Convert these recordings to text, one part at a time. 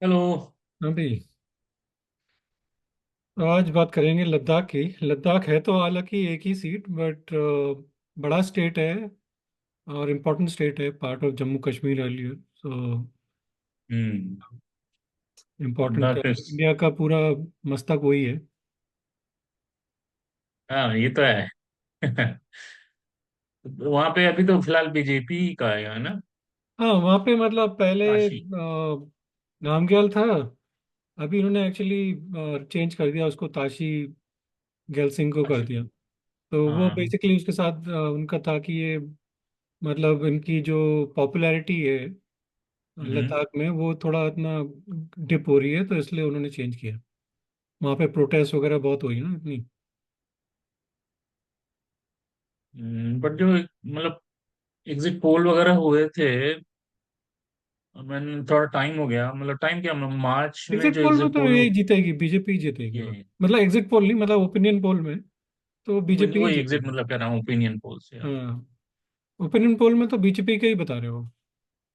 Hello. हाँ भाई। तो आज बात करेंगे लद्दाख की। लद्दाख है तो हालांकि एक ही सीट, बट बड़ा स्टेट है और इम्पोर्टेंट स्टेट है, part of Jammu Kashmir earlier. So hmm. Important है, दैट इज। इंडिया का पूरा मस्तक वही है। हाँ, ये तो है। वहां पे अभी तो फिलहाल बीजेपी का है ना। हाँ, वहाँ पे मतलब पहले काशी। नामग्याल था। अभी उन्होंने एक्चुअली चेंज कर दिया उसको, ताशी गैल सिंह को कर अच्छा। दिया। तो वो हाँ। बेसिकली उसके साथ उनका था कि ये मतलब इनकी जो पॉपुलैरिटी है हम्म। लद्दाख में, वो थोड़ा इतना डिप हो रही है, तो इसलिए उन्होंने चेंज किया। वहाँ पे प्रोटेस्ट वगैरह बहुत हुई ना इतनी। बट जो मतलब एग्जिट पोल वगैरह हुए थे, मैंने थोड़ा टाइम हो गया, मतलब टाइम क्या, मतलब मार्च में एग्जिट जो पोल में एग्जिट तो पोल। यही जीतेगी, बीजेपी जीतेगी बस। ये मतलब एग्जिट पोल नहीं, मतलब ओपिनियन पोल में तो वही बीजेपी ही वही एग्जिट, जीतेगी। मतलब कह रहा हूँ ओपिनियन पोल से यार। हाँ, ओपिनियन पोल में तो बीजेपी का ही बता रहे हो।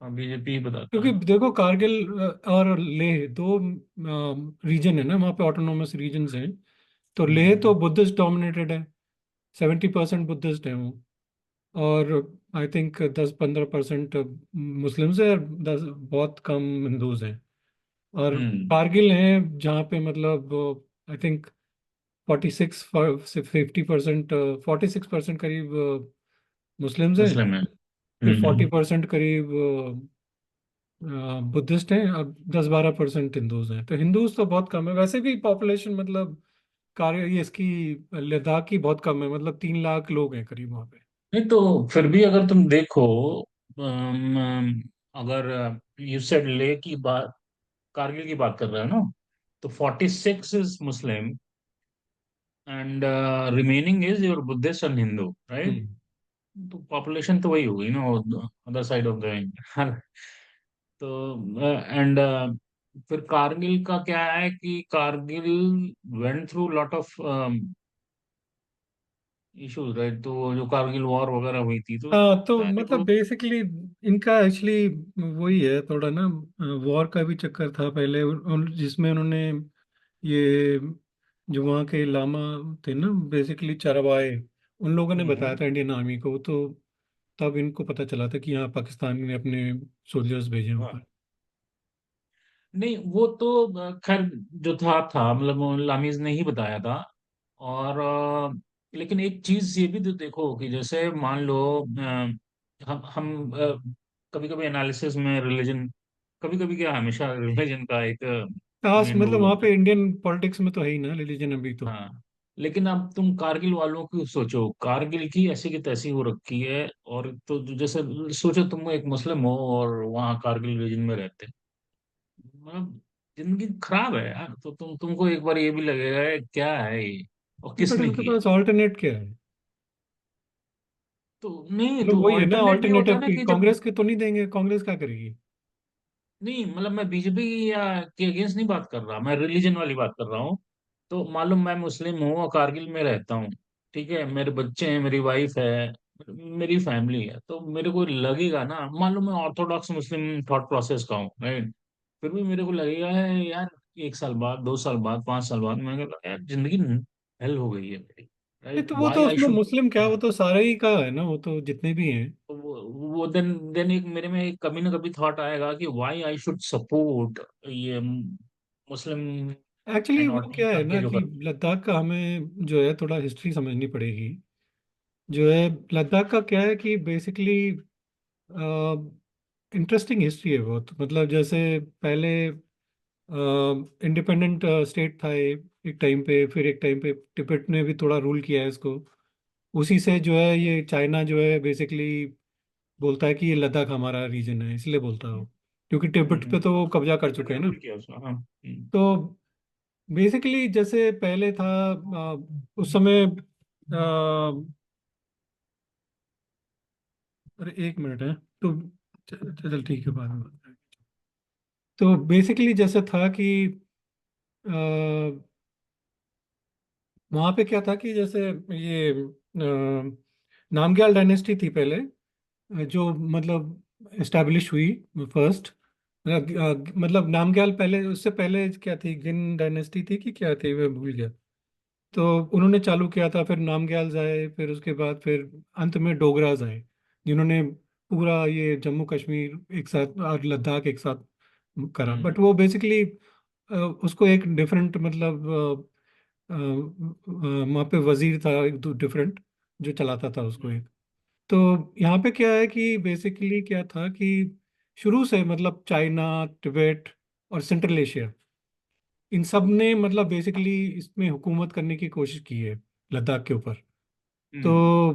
हाँ, बीजेपी ही बताता क्योंकि है। देखो, कारगिल और लेह दो रीजन है ना, वहाँ पे ऑटोनोमस रीजन्स हैं। तो लेह तो हम्म। बुद्धिस्ट डोमिनेटेड है, 70% बुद्धिस्ट है वो। और आई थिंक 10-15% मुस्लिम्स है, और 10 बहुत कम हिंदूज हैं। और हम्म। कारगिल है जहाँ पे मतलब आई थिंक 46 से 50%, 46% करीब मुस्लिम्स हैं। मुस्लिम है। फिर हम्म। 40% करीब बुद्धिस्ट हैं, और 10-12% हिंदूज हैं। तो हिंदूज तो बहुत कम है वैसे भी, पॉपुलेशन मतलब कार्य ये इसकी लद्दाख की बहुत कम है, मतलब 3 लाख लोग हैं करीब वहाँ पे। नहीं तो फिर भी अगर तुम देखो, अगर यू सेड ले की बात, कारगिल की बात कर रहे हो ना, तो 46 is Muslim and remaining is your Buddhist and Hindu, right. Hmm. तो पॉपुलेशन तो वही होगी ना, अदर साइड ऑफ द तो एंड फिर कारगिल का क्या है कि Kargil went through lot of issues, right. तो जो कारगिल वॉर वगैरह हुई थी, तो हाँ, तो पहले मतलब तो। बेसिकली इनका एक्चुअली वही है थोड़ा ना, वॉर का भी चक्कर था पहले जिसमें उन्होंने ये जो वहाँ के लामा थे ना, बेसिकली चरवाहे, उन लोगों ने बताया हम्म। था इंडियन आर्मी को। तो तब इनको पता चला था कि यहाँ पाकिस्तान ने अपने सोल्जर्स भेजे हैं ऊपर। हाँ। नहीं, वो तो खैर जो था मतलब वो लामीज ने ही बताया था। और लेकिन एक चीज ये भी तो देखो कि जैसे मान लो हम कभी कभी एनालिसिस में रिलीजन, कभी कभी क्या, हमेशा रिलीजन का एक खास मेन मतलब रोल वहाँ होता पे है। इंडियन पॉलिटिक्स में तो है ही ना रिलीजन अभी तो। हाँ। लेकिन अब तुम कारगिल वालों की सोचो, कारगिल की ऐसी की तैसी हो रखी है। और तो जैसे सोचो तुम एक मुस्लिम हो और वहाँ कारगिल रीजन में रहते, मतलब जिंदगी खराब है यार। तो तुमको एक बार ये भी लगेगा ये क्या है ये, और बट किसने इनके किया। पास ऑल्टरनेट क्या है? तो नहीं, मतलब तो वही है ना, ऑल्टरनेट ये होता ऑल्टरनेटिव है ना की कि जब, कांग्रेस के तो नहीं देंगे, कांग्रेस क्या करेगी? नहीं मतलब मैं बीजेपी या के अगेंस्ट नहीं बात कर रहा, मैं रिलीजन वाली बात कर रहा हूँ। तो मालूम मैं मुस्लिम हूँ और कारगिल में रहता हूँ, ठीक है, मेरे बच्चे हैं, मेरी वाइफ है, मेरी फैमिली है, तो मेरे को लगेगा ना, मालूम मैं ऑर्थोडॉक्स मुस्लिम थॉट प्रोसेस का हूँ, राइट। फिर भी मेरे को लगेगा है यार, 1 साल बाद, 2 साल बाद, 5 साल बाद मैं कहता यार जिंदगी हेल हो गई है मेरी, नहीं राइट। तो वो वाई तो आई उसमें शुड। मुस्लिम क्या, वो तो सारे ही का है ना, वो तो जितने भी हैं। वो देन एक मेरे में एक कभी ना कभी थॉट आएगा कि व्हाई आई शुड सपोर्ट ये मुस्लिम एक्चुअली वो माइनॉरिटी क्या है करके ना जो कि करते लद्दाख का हमें जो है थोड़ा हिस्ट्री समझनी पड़ेगी। जो है लद्दाख का क्या है कि बेसिकली इंटरेस्टिंग हिस्ट्री है बहुत। मतलब जैसे पहले इंडिपेंडेंट स्टेट था एक टाइम पे, फिर एक टाइम पे तिब्बत ने भी थोड़ा रूल किया है इसको। उसी से जो है ये चाइना जो है बेसिकली बोलता है कि ये लद्दाख हमारा रीजन है, इसलिए बोलता है वो, क्योंकि तिब्बत पे हैं। तो वो कब्जा कर चुके हैं कब्जा ना। भी किया उसने, हाँ। तो बेसिकली जैसे पहले था उस समय अरे एक मिनट है तो चल ठीक है, बाद में बात करेंगे। तो बेसिकली जैसे था कि वहाँ पे क्या था कि जैसे ये नामग्याल डायनेस्टी थी पहले, जो मतलब एस्टेब्लिश हुई फर्स्ट, मतलब नामग्याल पहले, उससे पहले क्या थी, गिन डायनेस्टी थी कि क्या थी, मैं भूल गया। तो उन्होंने चालू किया था, फिर नामग्याल्स आए, फिर उसके बाद फिर अंत में डोगराज आए, जिन्होंने पूरा ये जम्मू कश्मीर एक साथ और लद्दाख एक साथ करा। हम्म। बट वो बेसिकली उसको एक डिफरेंट मतलब वहाँ पे वजीर था एक डिफरेंट, जो चलाता था उसको हम्म। एक। तो यहाँ पे क्या है कि बेसिकली क्या था कि शुरू से मतलब चाइना, तिब्बत और सेंट्रल एशिया, इन सब ने मतलब बेसिकली इसमें हुकूमत करने की कोशिश की है लद्दाख के ऊपर। तो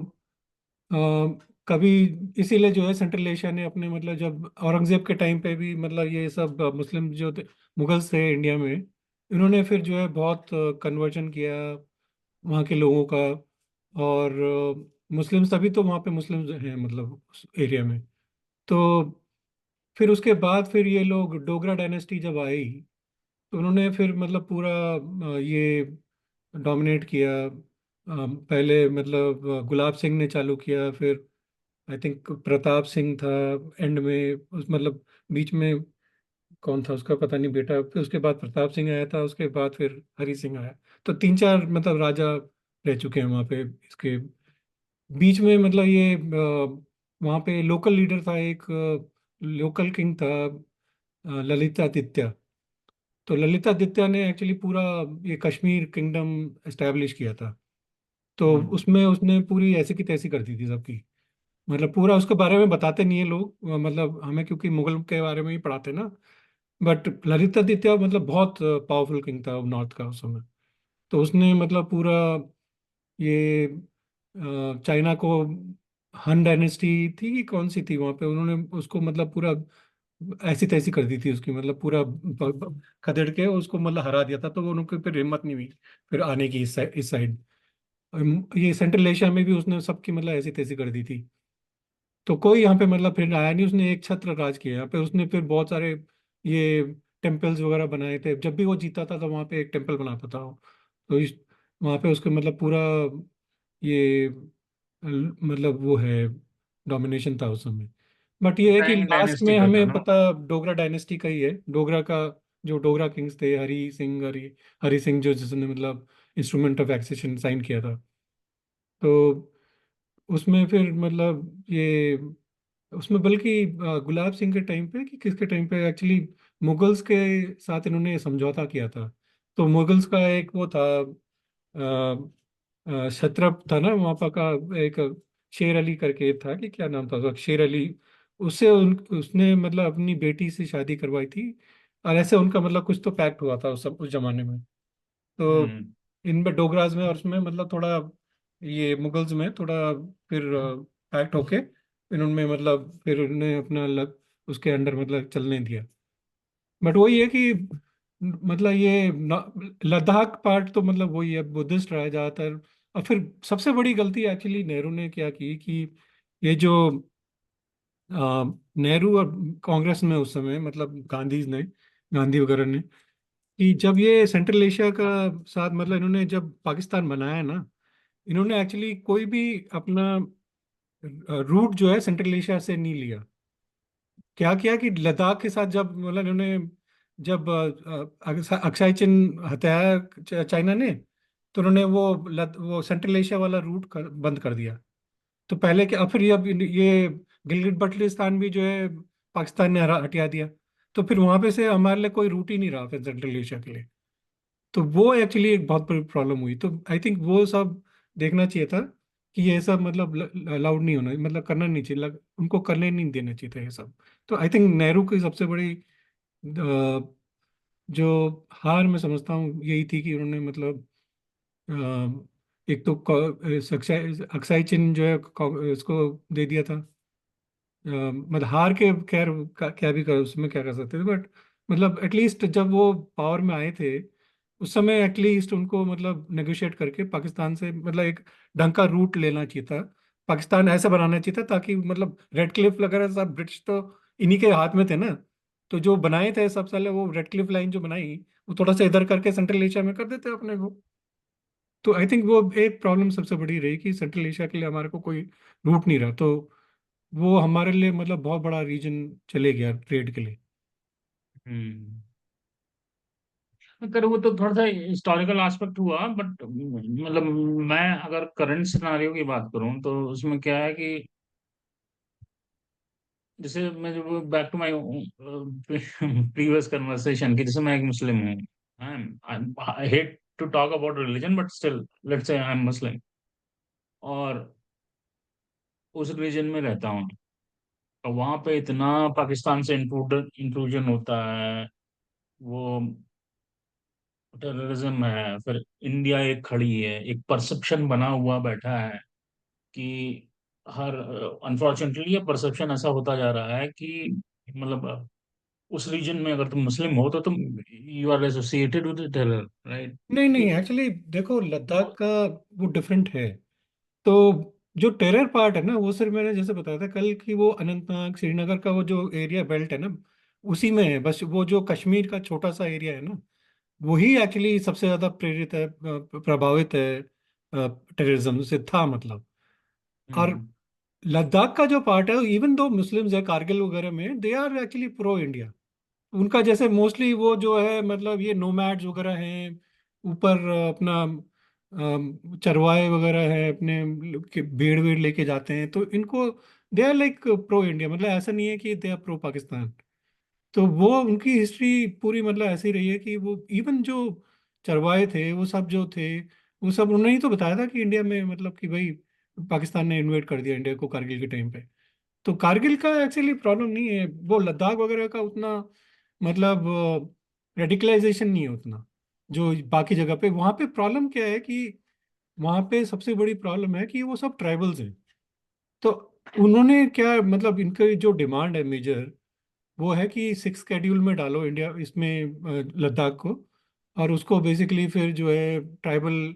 हम्म। अ, कभी इसीलिए जो है सेंट्रल एशिया ने अपने मतलब जब औरंगजेब के टाइम पे भी मतलब ये सब मुस्लिम जो थे, मुगल्स थे इंडिया में, इन्होंने फिर जो है बहुत कन्वर्जन किया वहाँ के लोगों का। और मुस्लिम्स तभी तो वहाँ पे मुस्लिम्स हैं मतलब उस एरिया में। तो फिर उसके बाद फिर ये लोग डोगरा डायनेस्टी जब आई, तो उन्होंने फिर मतलब पूरा ये डोमिनेट किया। पहले मतलब गुलाब सिंह ने चालू किया, फिर आई थिंक प्रताप सिंह था एंड में, उस मतलब बीच में कौन था उसका पता नहीं बेटा, फिर उसके बाद प्रताप सिंह आया था, उसके बाद फिर हरी सिंह आया। तो तीन चार मतलब राजा रह चुके हैं वहाँ पे इसके बीच में। मतलब ये वहाँ पे लोकल लीडर था एक, लोकल किंग था ललितादित्य। तो ललितादित्य ने एक्चुअली पूरा ये कश्मीर किंगडम एस्टेब्लिश किया था। तो हम्म। उसमें उसने पूरी ऐसी की तैसी कर दी थी सबकी। मतलब पूरा उसके बारे में बताते नहीं है लोग, मतलब हमें क्योंकि मुगल के बारे में ही पढ़ाते ना। बट ललितादित्य मतलब बहुत पावरफुल किंग था नॉर्थ का उस समय। तो उसने मतलब पूरा ये चाइना को, हन डायनेस्टी थी कि कौन सी थी वहाँ पे, उन्होंने उसको मतलब पूरा ऐसी तैसी कर दी थी उसकी, मतलब पूरा खदेड़ के उसको मतलब हरा दिया था। तो उनके फिर हिम्मत नहीं हुई फिर आने की इस साइड। ये सेंट्रल एशिया में भी उसने सबकी मतलब ऐसी तैसी कर दी थी। तो कोई यहाँ पे मतलब फिर आया नहीं, उसने एक छत्र राज किया यहाँ पे। उसने फिर बहुत सारे ये टेम्पल्स वगैरह बनाए थे, जब भी वो जीता था तो वहाँ पे एक टेम्पल बनाता था वो। तो इस वहाँ पे उसके मतलब पूरा ये मतलब वो है, डोमिनेशन था उस समय। बट ये है कि टैंग लास्ट डायनेस्टी में का था हमें ना। पता डोगरा डायनेस्टी का ही है, डोगरा का जो डोगरा किंग्स थे, हरी सिंह जो जिसने मतलब इंस्ट्रूमेंट ऑफ एक्सेशन साइन किया था। तो उसमें फिर मतलब ये उसमें बल्कि गुलाब सिंह के टाइम पे कि किसके टाइम पे एक्चुअली मुगल्स के साथ इन्होंने समझौता किया था। तो मुगल्स का एक वो था क्षत्रप था ना वहाँ पर का एक, शेर अली करके था कि क्या नाम था उसका, शेर अली। उसने मतलब अपनी बेटी से शादी करवाई थी। और ऐसे उनका मतलब कुछ तो पैक्ट हुआ था उस जमाने में। तो हम्म। इनमें डोगराज में और उसमें मतलब थोड़ा ये मुगल्स में थोड़ा फिर पैक्ट होके इन्होंने मतलब फिर उन्होंने अपना अलग उसके अंडर मतलब चलने दिया। बट वही है कि मतलब ये लद्दाख पार्ट तो मतलब वही है, बुद्धिस्ट रहा है ज़्यादातर। और फिर सबसे बड़ी गलती एक्चुअली नेहरू ने क्या की कि ये जो नेहरू और कांग्रेस में उस समय मतलब गांधी वगैरह ने, कि जब ये सेंट्रल एशिया का साथ मतलब इन्होंने जब पाकिस्तान बनाया ना, इन्होंने एक्चुअली कोई भी अपना रूट जो है सेंट्रल एशिया से नहीं लिया। क्या किया कि लद्दाख के साथ जब मतलब इन्होंने जब अक्साई चिन हत्याया चाइना ने, तो उन्होंने वो सेंट्रल एशिया वाला रूट बंद कर दिया। तो पहले क्या, फिर ये गिलगित बल्टिस्तान भी जो है पाकिस्तान ने हटिया दिया। तो फिर वहां पे से हमारे लिए कोई रूट ही नहीं रहा फिर सेंट्रल एशिया के लिए। तो वो एक्चुअली एक बहुत बड़ी प्रॉब्लम हुई। तो आई थिंक वो सब देखना चाहिए था कि ये सब मतलब अलाउड नहीं होना, मतलब करना नहीं चाहिए, उनको करने नहीं देना चाहिए था ये सब। तो आई थिंक नेहरू की सबसे बड़ी जो हार मैं समझता हूँ यही थी कि उन्होंने मतलब एक तो अक्साई चिन जो है इसको दे दिया था। मतलब हार के खैर क्या भी कर उसमें क्या कर सकते थे, बट मतलब एटलीस्ट जब वो पावर में आए थे उस समय एटलीस्ट उनको मतलब नेगोशिएट करके पाकिस्तान से मतलब एक ढंग का रूट लेना चाहिए था। पाकिस्तान ऐसा बनाना चाहिए था ताकि मतलब रेड क्लिफ वगैरह सब ब्रिटिश तो इन्हीं के हाथ में थे ना। तो जो बनाए थे सब साले, वो रेड क्लिफ लाइन जो बनाई, वो थोड़ा सा इधर करके सेंट्रल एशिया में कर देते अपने को। तो आई थिंक वो एक प्रॉब्लम सबसे बड़ी रही कि सेंट्रल एशिया के लिए हमारे को कोई रूट नहीं रहा। तो वो हमारे लिए मतलब बहुत बड़ा रीजन चले गया ट्रेड के लिए। हम्म। कर वो तो थोड़ा सा हिस्टोरिकल एस्पेक्ट हुआ, बट मतलब मैं अगर करंट सिनारियो की बात करूं तो उसमें क्या है कि जैसे मैं जब back to my previous conversation की, जैसे मैं एक मुस्लिम हूँ, I hate to talk about religion but still let's say I M मुस्लिम, और उस रीजन में रहता हूँ, तो वहां पे इतना पाकिस्तान से इंट्रूजन होता है, वो टेररिज्म है, फिर इंडिया एक खड़ी है, एक परसेप्शन बना हुआ बैठा है कि हर अनफॉर्चुनेटली ये परसेप्शन ऐसा होता जा रहा है कि मतलब उस रीजन में अगर तुम मुस्लिम हो तो तुम you are associated with terror, right? नहीं नहीं, तो एक्चुअली देखो लद्दाख वो का वो डिफरेंट है। तो जो टेरर पार्ट है ना, वो सिर्फ मैंने जैसे बताया था कल कि वो अनंतनाग श्रीनगर का वो जो एरिया बेल्ट है ना, उसी में है। बस वो जो कश्मीर का छोटा सा एरिया है ना, वही एक्चुअली सबसे ज्यादा प्रेरित है, प्रभावित है टेररिज्म से था मतलब। और हम्म, लद्दाख का जो पार्ट है, इवन दो मुस्लिम्स है कारगिल वगैरह में, they are actually pro India. उनका जैसे मोस्टली वो जो है मतलब ये नोमैड्स वगैरह हैं, ऊपर अपना चरवाहे वगैरह हैं अपने, भेड़ वेड़ लेके जाते हैं, तो इनको they are like pro India. मतलब ऐसा नहीं है कि दे आर प्रो पाकिस्तान। तो वो उनकी हिस्ट्री पूरी मतलब ऐसी रही है कि वो इवन जो चरवाहे थे वो सब जो थे, वो सब उन्होंने ही तो बताया था कि इंडिया में मतलब कि भाई पाकिस्तान ने इन्वेट कर दिया इंडिया को कारगिल के टाइम पे। तो कारगिल का एक्चुअली प्रॉब्लम नहीं है, वो लद्दाख वगैरह का उतना मतलब रेडिकलाइजेशन नहीं है उतना जो बाकी जगह पे। वहाँ पे प्रॉब्लम क्या है कि वहाँ पे सबसे बड़ी प्रॉब्लम है कि वो सब ट्राइबल्स हैं। तो उन्होंने क्या मतलब इनका जो डिमांड है मेजर, वो है कि सिक्स शेड्यूल में डालो इंडिया इसमें लद्दाख को, और उसको बेसिकली फिर जो है ट्राइबल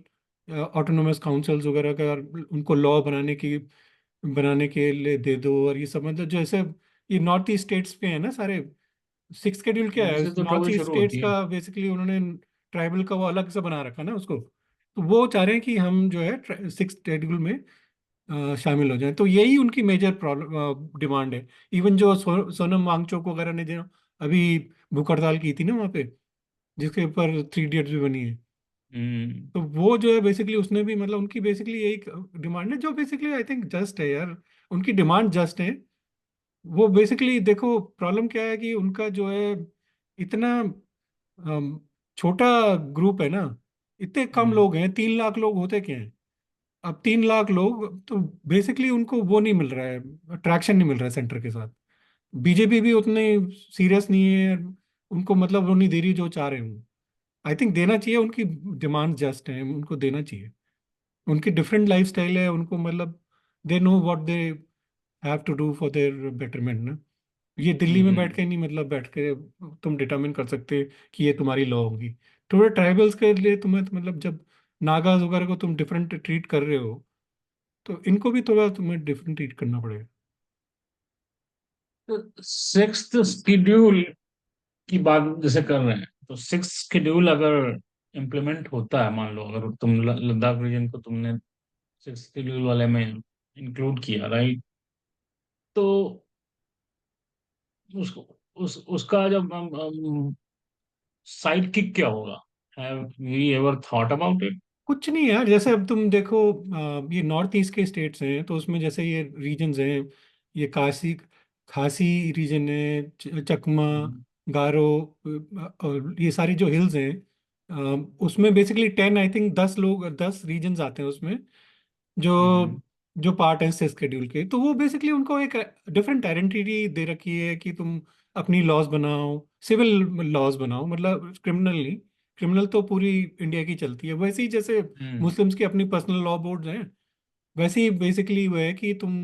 ऑटोनोमस काउंसिल्स वगैरह का उनको लॉ बनाने के लिए दे दो। और ये सब मतलब जैसे ये नॉर्थ ईस्ट स्टेट्स पे है ना सारे। सिक्स शेड्यूल क्या वहीं है, से तो नॉर्थ ट्रबल ईस्ट शुरू स्टेट्स होती है। का बेसिकली उन्होंने ट्राइबल का वो अलग से बना रखा ना उसको। तो वो चाह रहे हैं कि हम जो है सिक्स शेड्यूल में शामिल हो जाएं। तो यही उनकी मेजर प्रॉब्लम डिमांड है। इवन जो सोनम वांगचुक वगैरह ने जो अभी भूख हड़ताल की थी ना वहाँ पे, जिसके ऊपर थ्री इडियट्स भी बनी है, हम्म। तो वो जो है बेसिकली उसने भी मतलब उनकी बेसिकली यही डिमांड है जो बेसिकली आई थिंक जस्ट है यार। उनकी डिमांड जस्ट है। वो बेसिकली देखो प्रॉब्लम क्या है कि उनका जो है इतना अम, छोटा ग्रुप है ना, इतने कम हम्म। लोग हैं, 3 लाख लोग होते क्या हैं। अब 3 लाख लोग तो बेसिकली उनको वो नहीं मिल रहा है, ट्रैक्शन नहीं मिल रहा है सेंटर के साथ। बीजेपी भी उतने सीरियस नहीं है, उनको मतलब वो नहीं दे रही जो चाह रहे हूँ। आई थिंक देना चाहिए, उनकी डिमांड जस्ट है, उनको देना चाहिए। उनकी डिफरेंट लाइफ स्टाइल है, उनको मतलब they know what they have to do for their betterment ना। ये दिल्ली में बैठ हम्म। के नहीं मतलब बैठ के तुम डिटरमिन कर सकते कि ये तुम्हारी लॉ होगी। थोड़े ट्राइबल्स के लिए तुम्हें तो मतलब जब नागाज वगैरह को तुम डिफरेंट ट्रीट कर रहे हो, तो इनको भी थोड़ा तुम्हें डिफरेंट ट्रीट करना पड़ेगा। तो सिक्स्थ शेड्यूल की बात जैसे कर रहे हैं, तो सिक्स शेड्यूल अगर इम्प्लीमेंट होता है, मान लो अगर तुम लद्दाख रीजन को तुमने सिक्स शेड्यूल वाले में इंक्लूड किया, राइट? तो उसको उसका जब साइड किक क्या होगा? Have we ever thought about it? कुछ नहीं यार, जैसे अब तुम देखो ये नॉर्थ ईस्ट के स्टेट्स हैं तो उसमें जैसे ये रीजन्स हैं, ये काशी खासी रीजन है, चकमा, गारो, और ये सारी जो हिल्स हैं, उसमें बेसिकली 10 आई थिंक 10 लोग 10 रीजन्स आते हैं उसमें, जो हम्म। जो पार्ट है इससे शेड्यूल के। तो वो बेसिकली उनको एक डिफरेंट आइडेंटिटी दे रखी है कि तुम अपनी लॉज बनाओ, सिविल लॉज बनाओ, मतलब क्रिमिनल नहीं। क्रिमिनल तो पूरी इंडिया की चलती है, वैसे ही जैसे हम्म। मुस्लिम्स की अपनी पर्सनल लॉ बोर्ड्स हैं, वैसे ही बेसिकली वो है कि तुम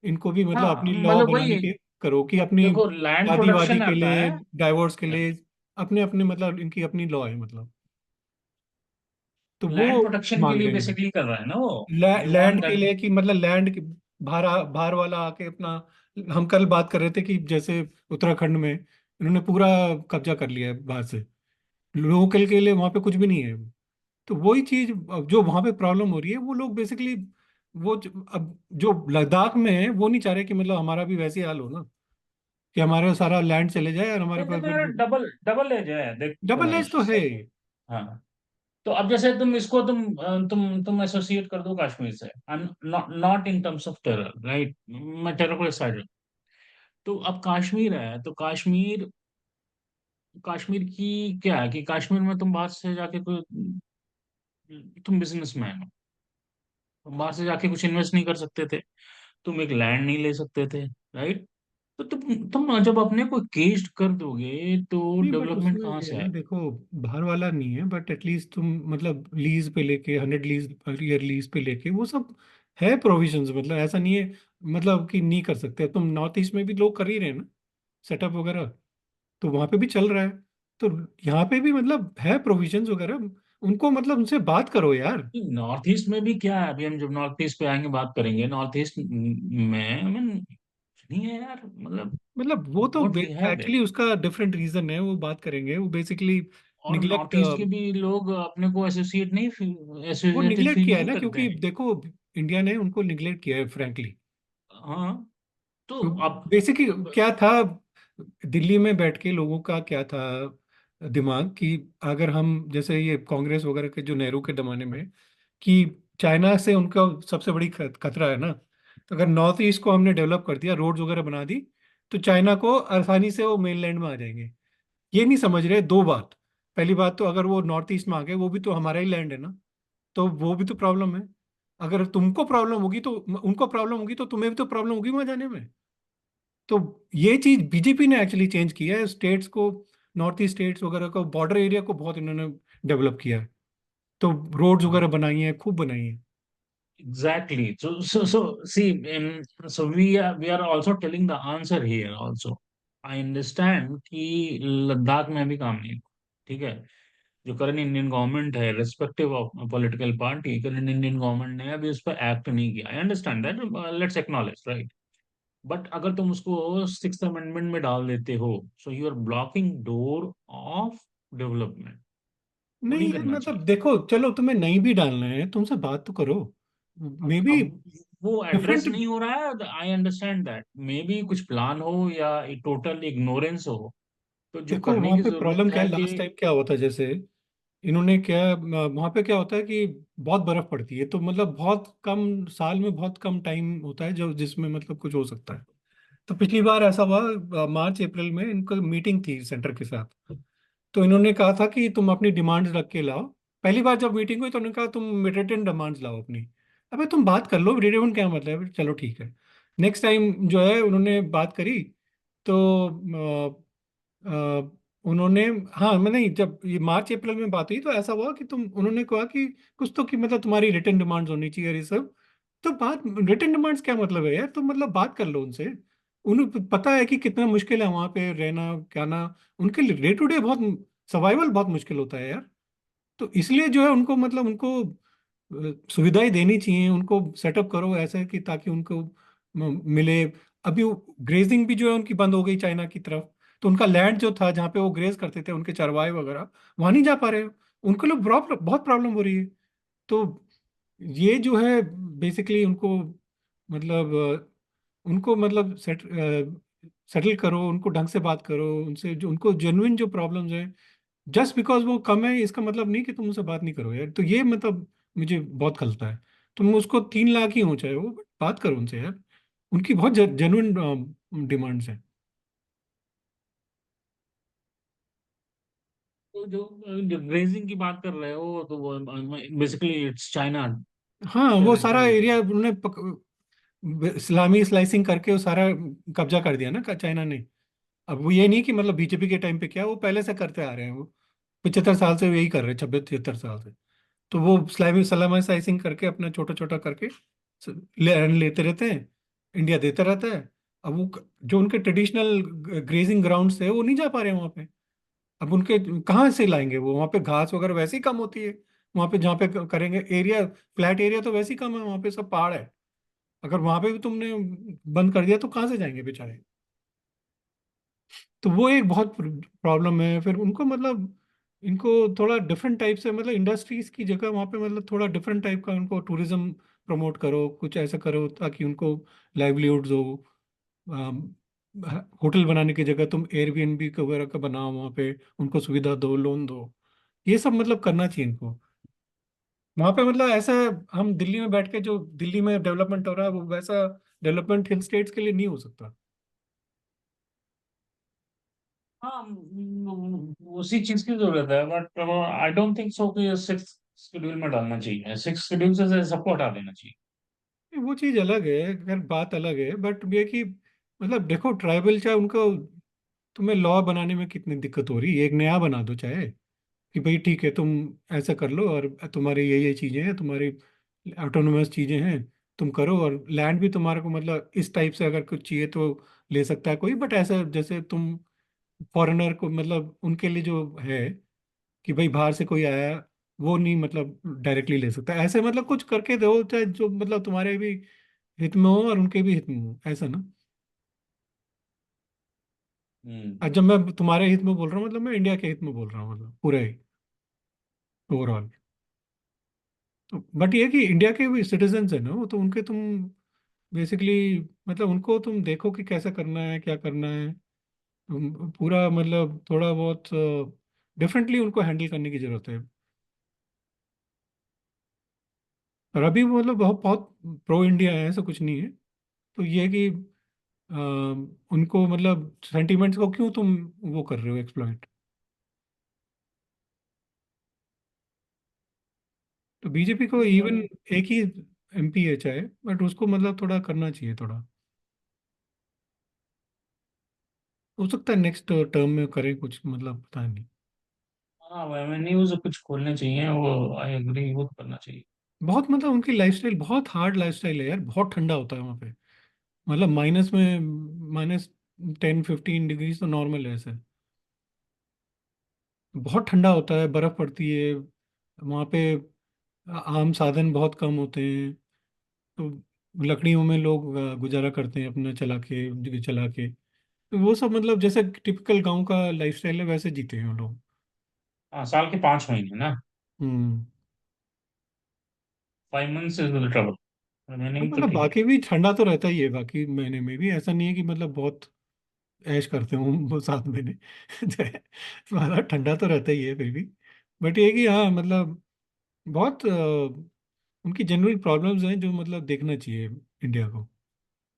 इनको भी मतलब हाँ अपनी लॉ मतलब बनाने वही, के करो कि अपनी देखो लैंड शादी वादी प्रोडक्शन के आता लिए, है। डाइवोर्स के लिए अपने अपने मतलब इनकी अपनी लॉ है मतलब। तो वो लैंड प्रोटेक्शन के मांग लिए रहे हैं बेसिकली कर रहा है ना वो। दे वांट लैंड के दैट। लिए कि मतलब लैंड के बाहर बाहर वाला आके अपना। हम कल बात कर रहे थे कि जैसे उत्तराखंड में इन्होंने पूरा कब्जा कर लिया है बाहर से, लोकल के लिए वहां पे कुछ भी नहीं है। तो वही चीज अब जो वहां पे प्रॉब्लम हो रही है, वो लोग बेसिकली अब जो लद्दाख में है वो नहीं चाह रहे कि मतलब हमारा भी वैसे ही हाल हो ना। कि हमारा सारा लैंड चले जाए और हमारे नहीं तो पास फिर मेरा डबल डबल एज है, देख। डबल एज तो है। हाँ। तो अब जैसे तुम इसको तुम एसोसिएट कर दो कश्मीर से, not not in terms of terror, right. मैं टेरर को साइड। तो अब कश्मीर है, तो कश्मीर, कश्मीर की क्या है कि कश्मीर में तुम बाहर से जाके कोई, तुम बिजनेसमैन हो, तुम बाहर से जाके कुछ इन्वेस्ट नहीं कर सकते थे, तुम एक लैंड नहीं ले सकते थे, राइट। तो तुम जब अपने को केस्ड कर दोगे तो नहीं बट डेवलपमेंट उसमें कहाँ ये है से ना, आए? देखो बाहर वाला नहीं है, बट एटलीस्ट तुम मतलब लीज पे लेके 100 लीज पर ईयर लीज पे लेके वो सब है प्रोविजंस, मतलब ऐसा नहीं है मतलब कि नहीं कर सकते। तुम नॉर्थ ईस्ट में भी लोग कर ही रहे हैं ना सेटअप वगैरह, तो वहां पे भी चल रहा है। तो यहाँ पे भी मतलब है प्रोविजंस वगैरह, उनको मतलब उनसे बात करो यार। नॉर्थ ईस्ट में भी क्या है, अभी हम जब नॉर्थ ईस्ट पे आएंगे बात करेंगे, नॉर्थ ईस्ट में I mean, नहीं है यार, मतलब मतलब वो तो what we have there. Actually उसका डिफरेंट रीजन है, वो बात करेंगे। वो बेसिकली और निग्लेक्ट, नॉर्थ ईस्ट के भी लोग अपने को एसोसिएट नहीं, वो एसोसिएटेड निग्लेक्ट फील किया है नहीं ना, करते क्योंकि हैं। देखो इंडिया ने उनको निग्लेक्ट किया है फ्रैंकली। हाँ। तो अब बेसिकली क्या था, दिल्ली में बैठ के लोगों का क्या था दिमाग कि अगर हम जैसे ये कांग्रेस वगैरह के जो नेहरू के जमाने में, कि चाइना से उनका सबसे बड़ी खतरा है ना, तो अगर नॉर्थ ईस्ट को हमने डेवलप कर दिया, रोड्स वगैरह बना दी, तो चाइना को आसानी से वो मेनलैंड में आ जाएंगे। ये नहीं समझ रहे दो बात। पहली बात तो अगर वो नॉर्थ ईस्ट में आ गए, वो भी तो हमारा ही लैंड है ना, तो वो भी तो प्रॉब्लम है। अगर तुमको प्रॉब्लम होगी तो उनको प्रॉब्लम होगी, तो तुम्हें भी तो प्रॉब्लम होगी वहां जाने में। तो ये चीज बीजेपी ने एक्चुअली चेंज किया है स्टेट्स को, नॉर्थ ईस्ट स्टेट्स वगैरह को, बॉर्डर एरिया को बहुत इन्होंने डेवलप किया है। तो रोड्स वगैरह बनाई हैं, खूब बनाई हैं। exactly. So see, so we are also telling the answer here also. I understand कि लद्दाख में भी काम नहीं हुआ, ठीक है। जो करंट इंडियन गवर्नमेंट है, respective of political party, current Indian government ने अभी उस पर एक्ट नहीं किया। I understand that, let's acknowledge, right. But अगर तुम उसको सिक्स अमेंडमेंट में डाल देते हो, so you are blocking door of development. वो नहीं नहीं यार करना चाहिए। मतलब देखो, चलो तुम्हें नहीं भी डालना है, तुमसे बात तो करो। मे बी अब वो एड्रेस डिफरेंट। नहीं हो रहा है, आई अंडरस्टैंड दैट, मे बी कुछ प्लान हो या टोटल इग्नोरेंस हो। तो जो देखो करने वहां की पे प्रॉब्लम जरूरत क्या है, है कि लास्ट टाइम क्या हुआ था, जैसे इन्होंने क्या, वहां पे क्या होता है कि बहुत बर्फ पड़ती है, तो मतलब बहुत कम साल में बहुत कम टाइम होता है जो जिसमें मतलब कुछ हो सकता है। तो पिछली बार ऐसा हुआ, मार्च अप्रैल में इनका मीटिंग थी सेंटर के साथ। तो इन्होंने कहा था कि तुम अपनी डिमांड्स रख के लाओ। पहली बार जब मीटिंग हुई तो उन्होंने कहा तुम रिटर्न डिमांड्स लाओ अपनी। अबे तुम बात कर लो, रिटर्न क्या मतलब है, चलो ठीक है। नेक्स्ट टाइम जो है उन्होंने बात करी, तो अ, उन्होंने, हाँ मैं नहीं, जब ये मार्च अप्रैल में बात हुई तो ऐसा हुआ कि तुम, उन्होंने कहा कि कुछ तो कि मतलब तुम्हारी रिटर्न डिमांड्स होनी चाहिए और ये सब। तो बात, रिटर्न डिमांड्स क्या मतलब है यार, तुम मतलब बात कर लो उनसे। उन्हें पता है कि कितना मुश्किल है वहां पे रहना क्या ना, उनके लिए डे टू डे बहुत सर्वाइवल बहुत मुश्किल होता है यार। तो इसलिए जो है उनको मतलब उनको सुविधाएं देनी चाहिए, उनको सेटअप करो ऐसे कि ताकि उनको मिले। अभी ग्रेजिंग भी जो है उनकी बंद हो गई चाइना की तरफ, तो उनका लैंड जो था जहाँ पे वो ग्रेज करते थे उनके चरवाहे वगैरह, वहां नहीं जा पा रहे हो। उनको लोग बहुत प्रॉब्लम हो रही है। तो ये जो है बेसिकली उनको मतलब उनको मतलब सेटल करो, उनको ढंग से बात करो, उनसे जो उनको जेन्युइन जो प्रॉब्लम्स हैं, जस्ट बिकॉज वो कम है इसका मतलब नहीं कि तुम उनसे बात नहीं करो यार। तो ये मतलब मुझे बहुत खलता है। तुम उसको 3 लाख ही हो चाहे वो, but बात करो उनसे यार, उनकी बहुत जेन्युइन डिमांड्स हैं। तो जो ग्रेजिंग की बात कर रहे हो, तो वो बेसिकली इट्स चाइना हाँ वो सारा टेरिटरी। एरिया उन्होंने इस्लामी स्लाइसिंग करके वो सारा कब्जा कर दिया ना चाइना ने। अब वो ये नहीं कि मतलब बीजेपी के टाइम पे क्या, वो पहले से करते आ रहे हैं वो, 75 साल से यही कर रहे हैं, 76 76 साल से। तो वो सलामाइजेशन करके अपना छोटा छोटा करके लेते रहते हैं, इंडिया देता रहता है। अब वो जो उनके ट्रेडिशनल ग्रेजिंग ग्राउंड है वो नहीं जा पा रहे हैं वहाँ पे। अब उनके कहाँ से लाएंगे वो, वहाँ पे घास वगैरह वैसे ही कम होती है। वहाँ पे जहाँ पे करेंगे एरिया, फ्लैट एरिया तो वैसे ही कम है, वहाँ पे सब पहाड़ है। अगर वहाँ पे भी तुमने बंद कर दिया तो कहाँ से जाएंगे बेचारे। तो वो एक बहुत प्रॉब्लम है फिर उनको, मतलब इनको थोड़ा डिफरेंट टाइप से मतलब इंडस्ट्रीज की जगह वहाँ पे मतलब थोड़ा डिफरेंट टाइप का उनको टूरिज्म प्रमोट करो, कुछ ऐसा करो ताकि उनको लाइवलीहुड्स हो। होटल बनाने की जगह तुम एयरबीएनबी वगैरह का बनाओ वहाँ पे, उनको सुविधा दो, लोन दो। ये सब मतलब करना चाहिए इनको वहाँ पे। मतलब ऐसा हम दिल्ली में बैठ के जो दिल्ली में डेवलपमेंट हो रहा है वो वैसा डेवलपमेंट हिल स्टेट्स के लिए नहीं हो सकता। हाँ, उसी चीज की जरूरत है, but I don't think so कि सिक्स शेड्यूल में डालना चाहिए। सिक्स शेड्यूल से सबको हटा देना चाहिए। वो चीज़ अलग है, अगर बात अलग है, बट ये कि मतलब देखो ट्राइबल चाहे उनको, तुम्हें लॉ बनाने में कितनी दिक्कत हो रही है, एक नया बना दो चाहे, कि भाई ठीक है तुम ऐसा कर लो और तुम्हारी ये चीज़ें हैं, तुम्हारी ऑटोनोमस चीज़ें हैं, तुम करो, और लैंड भी तुम्हारे को मतलब इस टाइप से अगर कुछ चाहिए तो ले सकता है कोई, बट ऐसा जैसे तुम फॉरेनर को मतलब उनके लिए जो है कि भाई बाहर से कोई आया, वो नहीं मतलब डायरेक्टली ले सकता, ऐसे मतलब कुछ करके दो चाहे जो मतलब तुम्हारे भी हित में हो और उनके भी हित में हो, ऐसा ना। हम्म। और जब मैं तुम्हारे हित में बोल रहा हूँ मतलब मैं इंडिया के हित में बोल रहा हूँ, मतलब पूरे ओवरऑल। तो बट ये कि इंडिया के भी सिटीजन्स है ना वो, तो उनके तुम बेसिकली मतलब उनको तुम देखो कि कैसा करना है, क्या करना है, पूरा मतलब थोड़ा बहुत डिफरेंटली उनको हैंडल करने की जरूरत है। और अभी वो मतलब बहुत बहुत प्रो इंडिया है, ऐसा कुछ नहीं है। तो ये है कि अ, उनको मतलब सेंटिमेंट्स को क्यों तुम वो कर रहे हो एक्सप्लॉइट। तो बीजेपी को इवन हम्म। एक ही एमपी है चाहे, बट उसको मतलब थोड़ा करना चाहिए थोड़ा। हो सकता है नेक्स्ट टर्म में करें कुछ, मतलब पता नहीं। हाँ, न्यूज कुछ खोलने चाहिए, वो आई एग्री, वो करना चाहिए। बहुत मतलब उनकी लाइफस्टाइल बहुत हार्ड लाइफस्टाइल है यार, बहुत ठंडा होता है वहाँ पे। मतलब माइनस में -10-15 डिग्री तो नॉर्मल है ऐसे। बहुत ठंडा होता है, बर्फ पड़ती है वहाँ पे। आम साधन बहुत कम होते हैं, तो लकड़ियों में लोग गुजारा करते हैं अपना चला के। तो वो सब मतलब जैसे टिपिकल गांव का लाइफस्टाइल है वैसे जीते हैं वो लोग। हाँ, साल के 5 महीने ना। हम्म। 5 months is the trouble, remaining तो मतलब ठीक है। बाकी भी ठंडा तो रहता ही है, बाकी महीने में भी ऐसा नहीं है कि मतलब बहुत ऐश करते हूँ वो 7 महीने। ज्यादा ठंडा तो रहता ही है फिर भी। बट ये कि हाँ मतलब बहुत उनकी जनरल प्रॉब्लम्स हैं जो मतलब देखना चाहिए इंडिया को,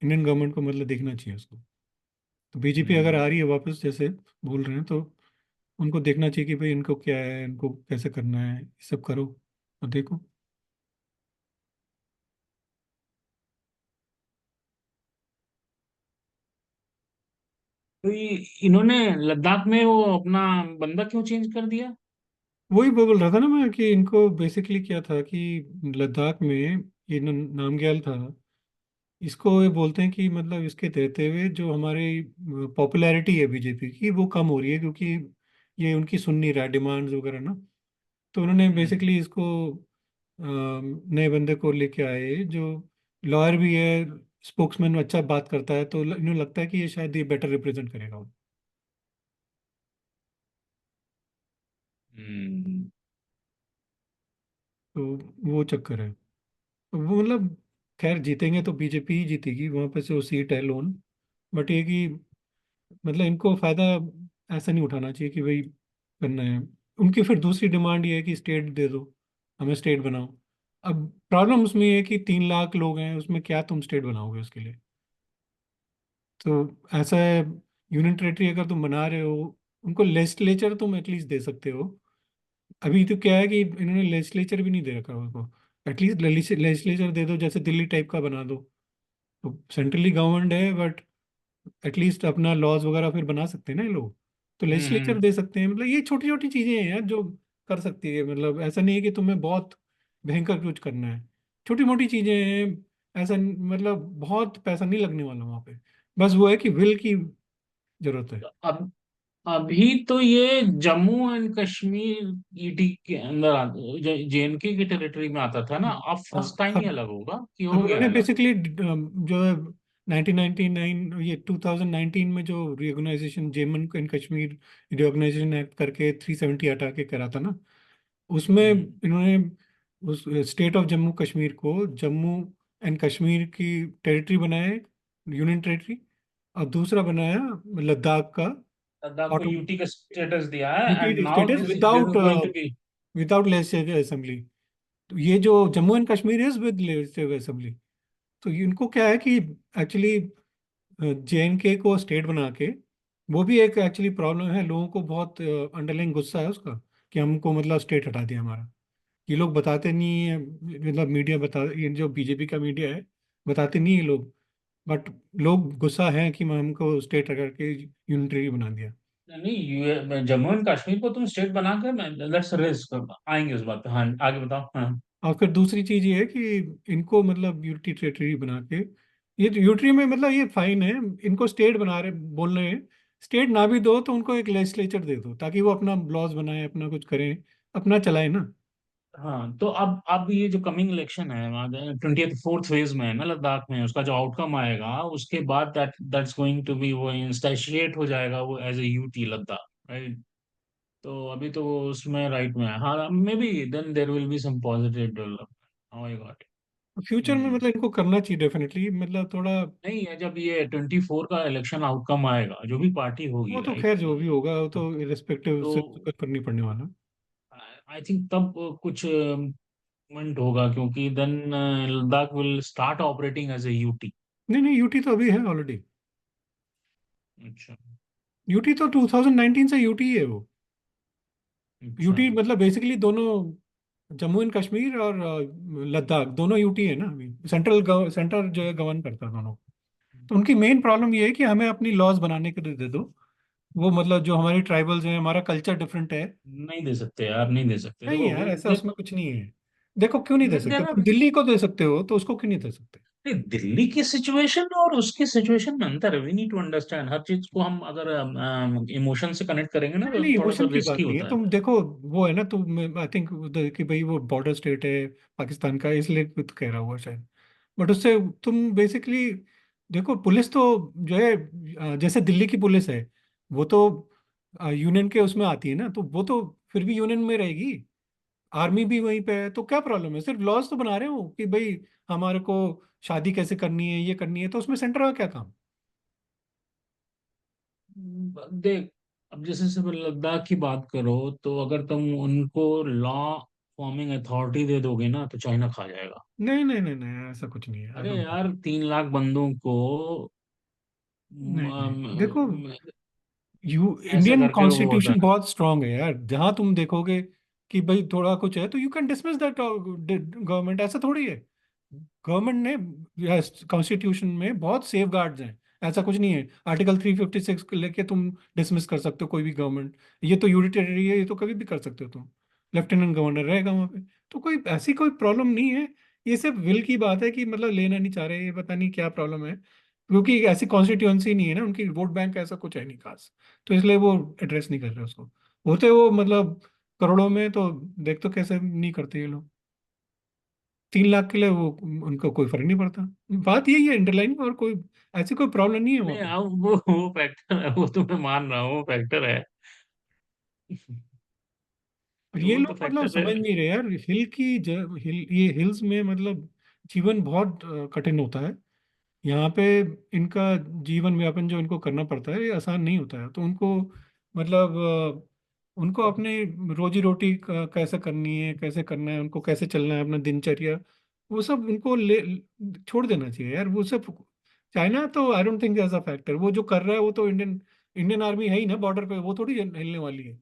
इंडियन गवर्नमेंट को मतलब देखना चाहिए उसको। तो बीजेपी अगर हम्म। आ रही है वापस जैसे बोल रहे हैं, तो उनको देखना चाहिए कि भाई इनको क्या है, इनको कैसे करना है, ये सब करो और देखो। तो इन्होंने लद्दाख में वो अपना बंदा क्यों चेंज कर दिया? वही बोल रहा था ना मैं कि इनको बेसिकली क्या था कि लद्दाख में ये नामग्याल था, इसको ये बोलते हैं कि मतलब इसके देते हुए जो हमारी पॉपुलैरिटी है बीजेपी की वो कम हो रही है, क्योंकि ये उनकी सुन नहीं रहा डिमांड्स वगैरह ना। तो उन्होंने हम्म। बेसिकली इसको नए बंदे को लेके आए जो लॉयर भी है, स्पोक्समैन अच्छा बात करता है, तो इन्हें लगता है कि ये शायद ये बेटर रिप्रेजेंट करेगा। हम्म। तो वो चक्कर है। तो वो मतलब खैर जीतेंगे तो बीजेपी ही जीतेगी वहां पे से, वो सीट है लोन। बट ये कि मतलब इनको फायदा ऐसा नहीं उठाना चाहिए कि भाई करना है। उनकी फिर दूसरी डिमांड ये है कि स्टेट दे दो, हमें स्टेट बनाओ। अब प्रॉब्लम उसमें ये है कि 3 लाख लोग हैं, उसमें क्या तुम स्टेट बनाओगे उसके लिए। तो ऐसा है, यूनियन टेरेटरी अगर तुम बना रहे हो, उनको लेजिस्लेचर तुम एटलीस्ट दे सकते हो। अभी तो क्या है कि इन्होंने लेजिस्लेचर भी नहीं दे रखा उनको। एटलीस्ट लेजिस्लेचर दे दो, जैसे दिल्ली टाइप का बना दो। तो सेंट्रली गवर्नमेंट है बट एटलीस्ट अपना लॉज वगैरह फिर बना सकते हैं ना ये लोग। तो लेजिस्लेचर हम्म। दे सकते हैं, मतलब ये छोटी छोटी चीजें हैं यार जो कर सकती है। मतलब ऐसा नहीं है कि तुम्हें बहुत भयंकर कुछ करना है, छोटी मोटी चीजें हैं। ऐसा मतलब बहुत पैसा नहीं लगने वाला वहां पे, बस वो है कि विल की जरूरत है। अब अभी तो ये जम्मू एंड कश्मीर ईटी के अंदर जेएनके की टेरिटरी में आता था ना, अब फर्स्ट हाँ, टाइम ही अब अलग होगा कि अब हो गया उन्होंने अलग? बेसिकली जो है 1999 ये 2019 में जो रिओगनाइजेशन जम्मू एंड कश्मीर रिओगनाइजेशन एक्ट करके 370 हटा के करा था ना, उसमें हम्म। इन्होंने उस स्टेट ऑफ जम्मू कश्मीर को जम्मू एंड कश्मीर की टेरिटरी बनाए, यूनियन टेरिटरी। और दूसरा बनाया लद्दाख का लद्दाख को ऑटो यूटी का स्टेटस दिया है, and UT now status this this without is going to be. Without legislative assembly. तो ये जो Jammu and Kashmir is with legislative assembly. तो इनको क्या है कि एक्चुअली जेएनके को स्टेट बना के, वो भी एक एक्चुअली प्रॉब्लम है, लोगों को बहुत अंडरलाइन गुस्सा है उसका कि हमको मतलब स्टेट हटा दिया हमारा। ये लोग बताते नहीं है, मतलब मीडिया बता, ये जो बीजेपी का मीडिया है बताते नहीं है लोग, बट लोग गुस्सा है कि हमको स्टेट करके यूनिटरी बना दिया। नहीं, जम्मू एंड कश्मीर को तुम स्टेट बना के, लेट्स रेस्ट आएंगे उस बात पे। हाँ, आगे बताओ। हाँ। और फिर दूसरी चीज ये है कि इनको मतलब यूटी टेरिटरी बना के, ये यूटी में मतलब ये फाइन है, इनको स्टेट बना रहे बोल रहे हैं। स्टेट ना भी दो तो उनको एक लेजिस्लेचर दे दो ताकि वो अपना लॉज बनाए, अपना कुछ करें, अपना चलाए ना। हाँ, तो अब ये जो कमिंग इलेक्शन है, 24th फेज में है ना लद्दाख में, उसका जो आउटकम आएगा उसके बाद दैट्स गोइंग टू बी, वो इंस्टेशिएट हो जाएगा वो as a UT Ladakh, right. तो अभी तो वो उसमें राइट में है। हाँ, maybe then there will be some positive development. Oh my God. Future में मतलब इनको करना चाहिए डेफिनेटली, मतलब थोड़ा। नहीं है, जब ये 24 का इलेक्शन आउटकम आएगा, जो भी पार्टी होगी, वो तो राइट, खैर जो भी होगा वो तो इरेस्पेक्टिव तो से तो कुछ फर्क नहीं पड़ने वाला। आई थिंक तब कुछ मूवमेंट होगा, क्योंकि then Ladakh will start operating as a UT. नहीं नहीं, यूटी तो अभी है ऑलरेडी। अच्छा। यूटी तो 2019 से यूटी है वो। अच्छा। यूटी मतलब बेसिकली दोनों, जम्मू एंड कश्मीर और लद्दाख दोनों यूटी है ना अभी। सेंट्रल जो है गवर्न करता है दोनों। तो उनकी मेन प्रॉब्लम ये है कि हमें अपनी लॉज बनाने के लिए दे दो। वो मतलब जो हमारी ट्राइबल्स हैं, हमारा कल्चर डिफरेंट है। नहीं दे सकते यार, नहीं दे सकते, नहीं देखो यार, ऐसा उसमें देखो। कुछ नहीं है। देखो क्यों नहीं दे सकते, देर तुम आर, दिल्ली को दे सकते हो तो उसको क्यों नहीं दे सकते? दिल्ली की सिचुएशन और उसकी सिचुएशन में अंतर है। We need to understand her चीज को। हम अगर इमोशन से कनेक्ट करेंगे ना, नहीं तो नहीं, थोड़ा सा इमोशन की बात रिस्की नहीं है, होता है। तुम देखो। वो है ना, तुम आई थिंक कि भाई वो बॉर्डर स्टेट है पाकिस्तान का, इसलिए कुछ कह रहा हुआ शायद। बट उससे तुम बेसिकली देखो, पुलिस तो जो है जैसे दिल्ली की पुलिस है, वो तो यूनियन के उसमें आती है ना, तो वो तो फिर भी यूनियन में रहेगी। आर्मी भी वहीं पे है, तो क्या प्रॉब्लम है? सिर्फ लॉज तो बना रहे हो कि भाई हमारे को शादी कैसे करनी है, ये करनी है, तो उसमें सेंटर का क्या काम? देख, अब जैसे से लद्दाख की बात करो, तो अगर तुम उनको लॉ फॉर्मिंग अथॉरिटी दे दोगे ना, तो चाइना खा जाएगा। नहीं नहीं नहीं नहीं, ऐसा कुछ नहीं है, आई अरे डोंट थिंक। यार, 3 लाख बंदों को नहीं नहीं, देखो, ऐसे इंडियन करके वो होता कॉन्स्टिट्यूशन है। बहुत स्ट्रांग है यार, जहां तुम देखोगे कि भाई थोड़ा कुछ है तो you can dismiss that government, ऐसा थोड़ी है। गवर्नमेंट ने कॉन्स्टिट्यूशन में बहुत सेफ गार्ड्स हैं। ऐसा कुछ नहीं है, आर्टिकल 356 को लेके तुम डिसमिस कर सकते हो कोई भी गवर्नमेंट। ये तो यूनिटरी है, ये तो कभी भी कर सकते हो तुम। लेफ्टिनेंट गवर्नर रहेगा वहाँ पे। तो कोई ऐसी कोई प्रॉब्लम नहीं है। ये सिर्फ विल की बात है कि मतलब लेना नहीं चाह रहे, ये पता नहीं क्या प्रॉब्लम है। क्योंकि ऐसी कॉन्स्टिट्यूएंसी नहीं है ना उनकी, वोट बैंक ऐसा कुछ है नहीं खास। तो इसलिए वो एड्रेस नहीं कर रहे उसको। होते वो मतलब करोड़ों में, तो देख तो कैसे नहीं करते ये लोग। 3 लाख के लिए वो, उनको कोई फर्क नहीं पड़ता। बात यही है अंडरलाइन, और कोई ऐसी कोई प्रॉब्लम नहीं है वहाँ नहीं, पे। अब वो फैक्टर है, वो तो मैं मान रहा हूँ, वो फैक्टर है। और ये वो लोग तो मतलब फैक्टर है। समझ नहीं रहे यार, ये हिल्स में मतलब जीवन बहुत कठिन होता है यहाँ पे। इनका जीवन यापन जो इनको करना पड़ता है, ये आसान नहीं होता है, तो उनको मतलब उनको अपने रोजी रोटी कैसे करनी है, कैसे करना है, उनको कैसे चलना है अपना दिनचर्या, वो सब उनको छोड़ देना चाहिए यार वो सब। चाइना तो I don't think as a factor, वो जो कर रहा है वो तो इंडियन इंडियन आर्मी है ही ना बॉर्डर पे, वो थोड़ी हिलने वाली है।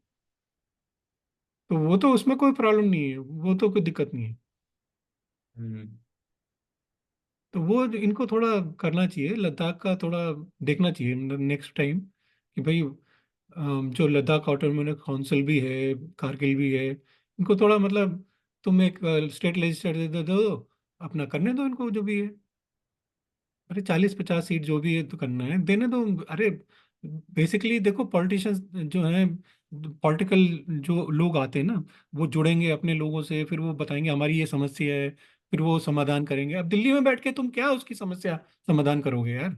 तो वो तो उसमें कोई प्रॉब्लम नहीं है, वो तो कोई दिक्कत नहीं है। हम्म। तो वो इनको थोड़ा करना चाहिए, लद्दाख का थोड़ा देखना चाहिए नेक्स्ट टाइम कि भाई जो लद्दाख ऑटोनोमस काउंसिल भी है, कारगिल भी है, इनको थोड़ा मतलब तुम एक स्टेट लेजिस्लेचर दे दो, अपना करने दो इनको जो भी है। अरे 40-50 सीट जो भी है तो करना है देने दो। अरे बेसिकली देखो, पॉलिटिशियंस जो हैं, पॉलिटिकल जो लोग आते हैं ना, वो जुड़ेंगे अपने लोगों से, फिर वो बताएंगे हमारी ये समस्या है, फिर वो समाधान करेंगे। अब दिल्ली में बैठ के तुम क्या उसकी समस्या समाधान करोगे यार?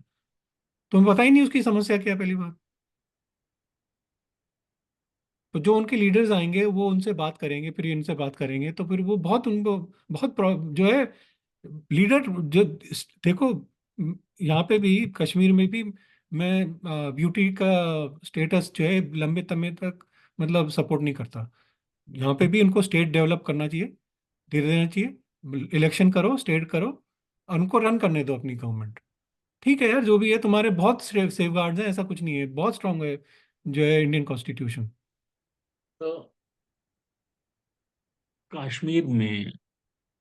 तुम्हें पता ही नहीं उसकी समस्या क्या है, पहली बात। तो जो उनके लीडर्स आएंगे वो उनसे बात करेंगे, फिर इनसे बात करेंगे, तो फिर वो बहुत उनको बहुत जो है लीडर जो देखो, यहाँ पे भी कश्मीर में भी मैं ब्यूटी का स्टेटस जो है लंबे समय तक मतलब सपोर्ट नहीं करता। यहाँ पे भी उनको स्टेट डेवलप करना चाहिए, धीरे देना चाहिए, इलेक्शन करो, स्टेट करो, और उनको रन करने दो अपनी गवर्नमेंट। ठीक है यार, जो भी है, तुम्हारे बहुत सेफ गार्ड्स हैं, ऐसा कुछ नहीं है, बहुत स्ट्रांग है जो है इंडियन कॉन्स्टिट्यूशन। तो कश्मीर में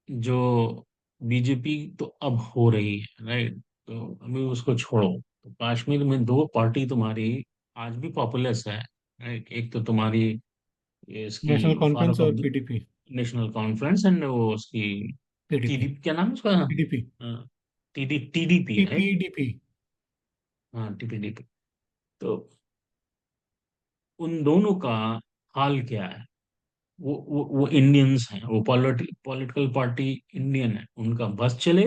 जो बीजेपी तो अब हो रही है, राइट, तो अभी उसको छोड़ो। तो कश्मीर में दो पार्टी तुम्हारी आज भी पॉपुलस है, राइट। एक तो तुम्हारी ये इसकी नेशनल कॉन्फ्रेंस फारूक और Abdul, PDP. National conference, and वो उसकी पीडीपी। टीडीपी, क्या नाम है उसका? पीडीपी। TDP, right. पीडीपी। हाँ, टीपीडीपी। तो उन दोनों का हाल क्या है? वो इंडियंस हैं, वो पॉलिटिकल पार्टी इंडियन है, उनका बस चले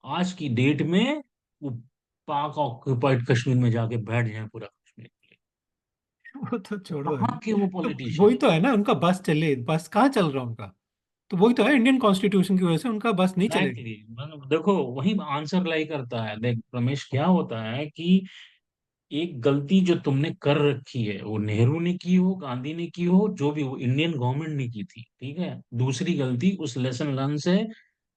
आज की डेट में वो पाक ऑक्युपाइड कश्मीर में जाके बैठ जाए पूरा कश्मीर के लिए। वो तो छोड़ो है। कहाँ के वो तो वही पॉलिटिशियन? तो है ना, उनका बस चले, बस कहाँ चल रहा है उनका? तो वही तो है, इंडियन कॉन्स्टिट्यूशन की वजह से उनका बस नहीं चलेगा। एग्जैक्टली, मतलब देखो वही आंसर लाई करता है। देख रमेश, क्या होता है कि एक गलती जो तुमने कर रखी है, वो नेहरू ने की हो, गांधी ने की हो, जो भी, वो इंडियन गवर्नमेंट ने की थी, ठीक है। दूसरी गलती, उस लेसन लर्न से।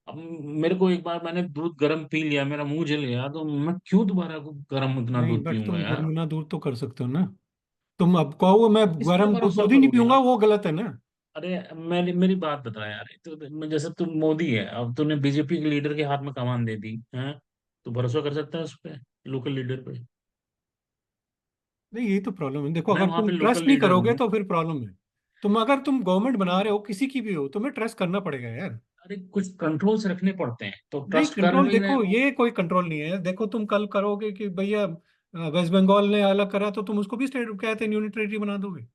अब मेरे को एक बार मैंने दूध गर्म पी लिया, मेरा मुंह जल गया, तो मैं क्यों दोबारा गर्म उतना नहीं, दूध बट पीऊंगा तुम यार? गुनगुना दूर तो कर सकते हो ना। तुम अब कहो मैं इस पे गर्म भरोसा दूध ही नहीं करूं पीऊंगा, यार? वो गलत है ना। अरे मेरी बात बता यार, जैसे तुम मोदी है, अब तूने बीजेपी के लीडर के हाथ में कमान दे दी है, तो भरोसा कर सकता है उस पे, लोकल लीडर पे? नहीं, यही तो प्रॉब्लम है, देखो, मैं अगर वहां तुम पे लोकल ट्रस्ट नहीं लीडर करोगे हूँ। तो फिर प्रॉब्लम है। अगर तुम गवर्नमेंट बना रहे हो, किसी की भी हो, तुम्हें ट्रस्ट करना पड़ेगा यार। अरे कुछ कंट्रोल्स रखने पड़ते हैं, तो नहीं, ट्रस्ट कर कंट्रोल नहीं रहे देखो, हो। ये कोई कंट्रोल नहीं है। देखो, तुम कल करोगे कि भैया वेस्ट बंगाल ने अलग करा, तो तुम उसको भी स्टेट क्या कहते हैं, यूनिट टेरिटरी बना दोगे?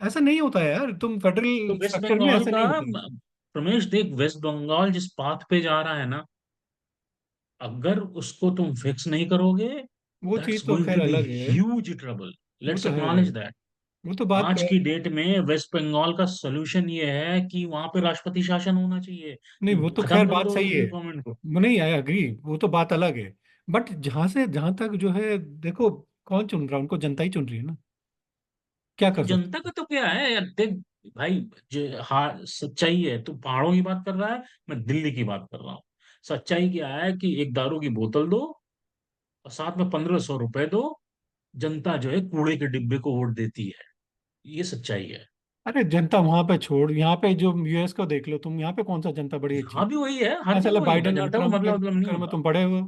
ऐसा नहीं होता है यार, तुम तो फेडरल वेस्ट स्ट्रक्चर में बंगाल ऐसा का, नहीं होता है। रमेश देख, वेस्ट बंगाल जिस पाथ पे जा रहा है ना, अगर उसको तुम फिक्स नहीं करोगे, वो दैट्स चीज तो गोइंग खैर टू बी अलग है। Huge trouble. वो लेट्स तो है भाई, एक्नॉलेज दैट। वो तो बात आज कर। की डेट में वेस्ट बंगाल का सोल्यूशन ये है कि वहां पे राष्ट्रपति शासन होना चाहिए। नहीं, तुम वो तो खैर खत्म कर बात दो सही है। यूनियन गवर्नमेंट को। नहीं, आई अग्री, वो तो बात अलग है। बट जहां तक जो है, देखो, कौन चुन रहा है उनको? जनता ही चुन रही है ना। क्या तो कर सकते जनता का तो क्या है यार, देख भाई, जो हाँ सच्चाई है, तू पहाड़ों की बात कर रहा है, मैं दिल्ली की बात कर रहा हूँ। सच्चाई क्या है कि एक दारू की बोतल दो और साथ में 1500 रुपए दो, जनता जो है कूड़े के डिब्बे को वोट देती है। ये सच्चाई है। अरे, जनता वहां पे छोड़, यहाँ पे जो यूएस को देख लो तुम, यहाँ पे कौन सा जनता बड़ी अच्छी यहाँ है? भी वही है, हर यहाँ साला जगह वही है, बाइडेन और जनता को ट्रम्प के मतलब नहीं चक्कर में होता। तुम पड़े हो।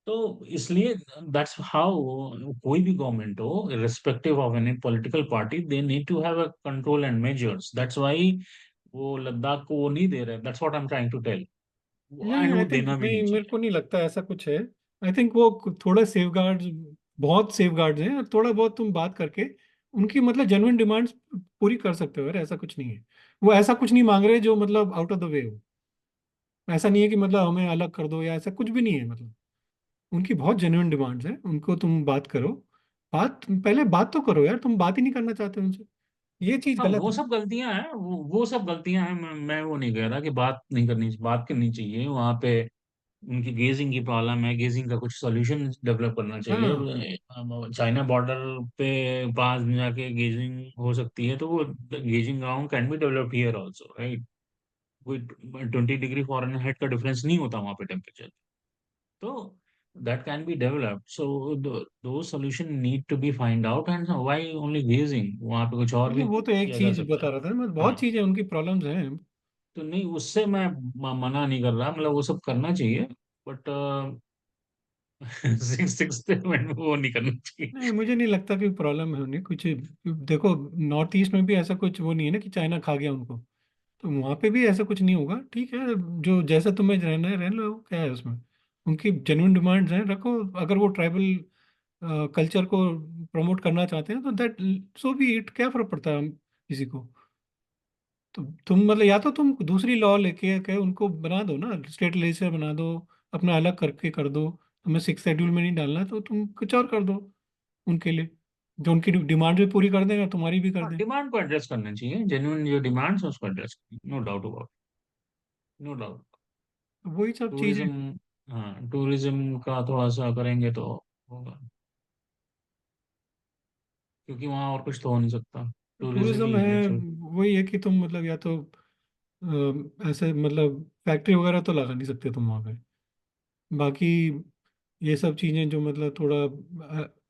तो इसलिए दैट्स हाउ कोई भी गवर्नमेंट हो, respective of any political party, they need to have a control and measures. That's why वो लद्दाख को वो नहीं दे रहे। That's what I am trying to tell. नहीं, एंड आई वो थिंक देना भी नहीं, नहीं मेरे चाहिए। को नहीं लगता ऐसा कुछ है। आई थिंक वो थोड़े सेफ गार्ड्स, बहुत सेफ गार्ड्स हैं, और थोड़ा बहुत तुम बात करके उनकी मतलब जेन्युइन डिमांड्स पूरी कर सकते हो यार, ऐसा कुछ नहीं है। वो ऐसा कुछ नहीं मांग रहे जो मतलब आउट ऑफ द वे हो। ऐसा नहीं है कि मतलब हमें अलग कर दो या ऐसा कुछ भी नहीं है मतलब। उनकी बहुत जेन्युइन डिमांड्स हैं, उनको तुम बात करो। पहले बात तो करो यार, तुम बात ही नहीं करना चाहते उनसे। ये चीज हाँ, गलत वो है। सब गलतियां हैं, वो सब गलतियां हैं। मैं वो नहीं कह रहा कि बात नहीं करनी, बात करनी चाहिए वहां पे। उनकी गेजिंग की प्रॉब्लम है, गेजिंग का कुछ सोल्यूशन डेवलप करना हाँ। चाहिए। चाइना बॉर्डर पे पास में जाके गेजिंग हो सकती है, तो वो gazing ground can be developed here also, right. कोई 20 डिग्री फॉरेनहाइट का डिफरेंस नहीं होता वहां पे टेम्परेचर। तो that can be developed, so those solution need to be find out, and why only gazing, वहां पे कुछ और भी मतलब वो तो एक किया जा चीज सकता बता है। रहा था मैं, बहुत हाँ, चीजें उनकी प्रॉब्लम्स हैं। तो नहीं, उससे मैं मना नहीं कर रहा, मतलब वो सब करना चाहिए, बट सिक्स में वो नहीं करना चाहिए। नहीं, मुझे नहीं लगता कि प्रॉब्लम है उन्हें कुछ। देखो, नॉर्थ ईस्ट में भी ऐसा कुछ वो नहीं है ना कि चाइना खा गया उनको। तो वहां पे भी ऐसा कुछ नहीं होगा, ठीक है। जो जैसा तुम्हें रहना है रह लो, क्या है उसमें? उनकी जेन्युइन डिमांड्स हैं, रखो। अगर वो ट्राइबल कल्चर को प्रमोट करना चाहते हैं तो दैट, सो भी इट, क्या फर्क पड़ता है हम किसी को? तो तुम मतलब, या तो तुम दूसरी लॉ लेके के उनको बना दो ना, स्टेट लेजिस्लेचर बना दो, अपना अलग करके कर दो। तुम्हें सिक्स शेड्यूल में नहीं डालना तो तुम कुछ और कर दो उनके लिए, जो उनकी डिमांड भी पूरी कर देगा, तुम्हारी भी कर हाँ, दें। डिमांड को एड्रेस करना चाहिए, जेन्युइन जो डिमांड्स है उसको address, no doubt about, no doubt. वही सब चीजें। टूरिज्म, हाँ टूरिज्म का थोड़ा सा करेंगे तो होगा। क्योंकि वहाँ और कुछ तो हो नहीं सकता, टूरिज्म टूरिज्म ही है है, सिर्फ। वही है कि तुम मतलब या तो ऐसे मतलब फैक्ट्री वगैरह तो लगा नहीं सकते तुम वहाँ पे। बाकी ये सब चीज़ें जो मतलब थोड़ा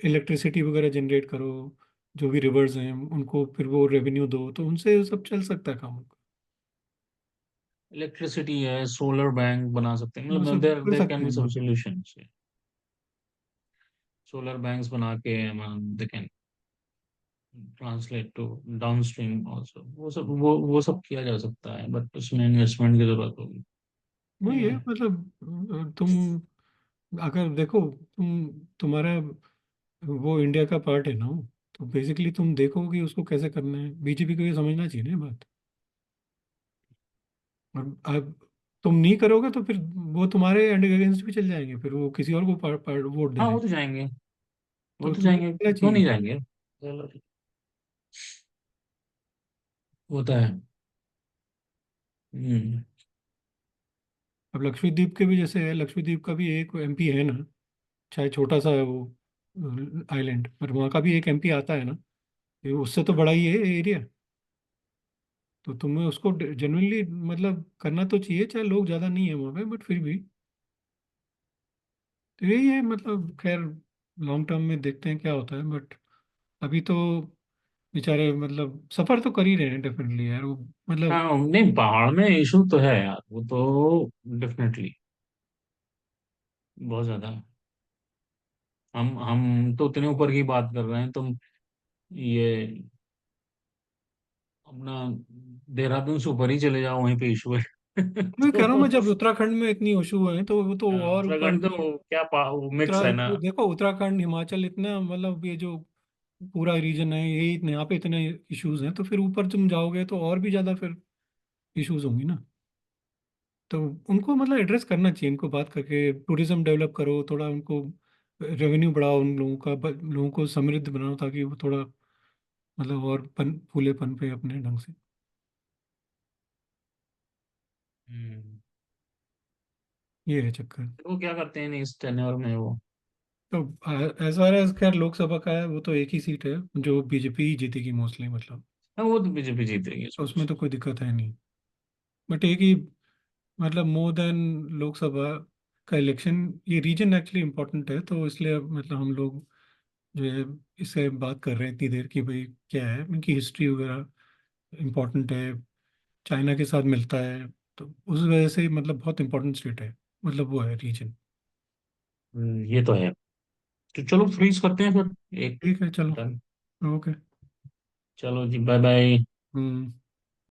इलेक्ट्रिसिटी वगैरह जनरेट करो, जो भी रिवर्स हैं उनको फिर वो रेवेन्यू दो, तो उनसे सब चल सकता है काम। इलेक्ट्रिसिटी है, सोलर बैंक बना सकते हैं, वो मतलब सब देर कर देर सकते कैन बी हैं सम वहाँ पे। सोल्यूशन। सोलर बैंक्स बना के they can translate to downstream also, वो सब किया जा सकता है, बट उसमें इन्वेस्टमेंट की जरूरत होगी। वही ठीक है है। मतलब तुम अगर देखो तुम्हारा वो इंडिया का पार्ट है ना, तो बेसिकली तुम देखो कि उसको कैसे करना है। बीजेपी को ये समझना चाहिए ना ये बात। और अब तुम नहीं करोगे तो फिर वो तुम्हारे अगेंस्ट भी चल जाएंगे, फिर वो किसी और को वोट दे हाँ देंगे। वो तो जाएंगे, वो तो तो तुम्हें जाएंगे, करना क्यों चाहिए। नहीं जाएंगे। चलो, वो तो है। हम्म। अब लक्ष्मीद्वीप के भी जैसे है, लक्ष्मीद्वीप का भी एक एमपी है ना, चाहे छोटा सा है वो आइलैंड, पर वहाँ का भी एक एमपी आता है ना। ये उससे तो बड़ा ही है एरिया। तो तुम्हें उसको जेनुअनली मतलब करना तो चाहिए, चाहे लोग ज़्यादा नहीं है वहाँ पे, बट फिर भी। तो यही है मतलब, खैर लॉन्ग टर्म में देखते हैं क्या होता है, बट अभी तो बेचारे मतलब सफ़र तो कर ही रहे हैं डेफिनेटली यार वो। मतलब हाँ नहीं, पहाड़ में इशू तो है यार, वो तो डेफिनेटली बहुत ज्यादा है। हम तो उतने ऊपर की बात कर रहे हैं, तुम ये अपना देहरादून से ऊपर ही चले जाओ, वहीं पे इशू है। मैं कह रहा हूँ, मैं तो जब उत्तराखंड में इतनी इशू है तो वो तो हाँ, और ऊपर उत्तराखंड भी। तो क्या वो मिक्स है ना। उत्तरा देखो उत्तराखंड हिमाचल इतना मतलब ये जो पूरा रीजन है यही यहाँ पे इतने इश्यूज हैं, तो फिर ऊपर तुम जाओगे तो और भी ज़्यादा फिर इश्यूज होंगी ना। तो उनको मतलब एड्रेस करना चाहिए, इनको बात करके टूरिज्म डेवलप करो थोड़ा, उनको रेवेन्यू बढ़ाओ, उन लोगों का लोगों को समृद्ध बनाओ ताकि वो थोड़ा मतलब और फूले पन पे अपने ढंग से। हम्म। ये है चक्कर। तो वो क्या करते हैं इस टेन्योर में वो। तो एज फार एज खैर लोकसभा का है, वो तो एक ही सीट है जो बीजेपी ही जीतेगी मोस्टली मतलब। हाँ वो तो बीजेपी जीतेगी तो इसमें। उसमें तो कोई दिक्कत है नहीं। बट एक ही मतलब मोर देन लोकसभा का इलेक्शन, ये रीजन एक्चुअली इम्पोर्टेंट है, तो इसलिए मतलब हम लोग जो है इससे बात कर रहे हैं इतनी देर की, भाई क्या है इनकी हिस्ट्री वगैरह इम्पोर्टेंट है, चाइना के साथ मिलता है, तो उस वजह से मतलब बहुत इम्पोर्टेंट स्टेट है, मतलब वो है रीजन। ये तो है। तो चलो फ्रीज करते हैं फिर एक। ठीक है चलो। डन। ओके। चलो जी, बाय बाय। हम्म।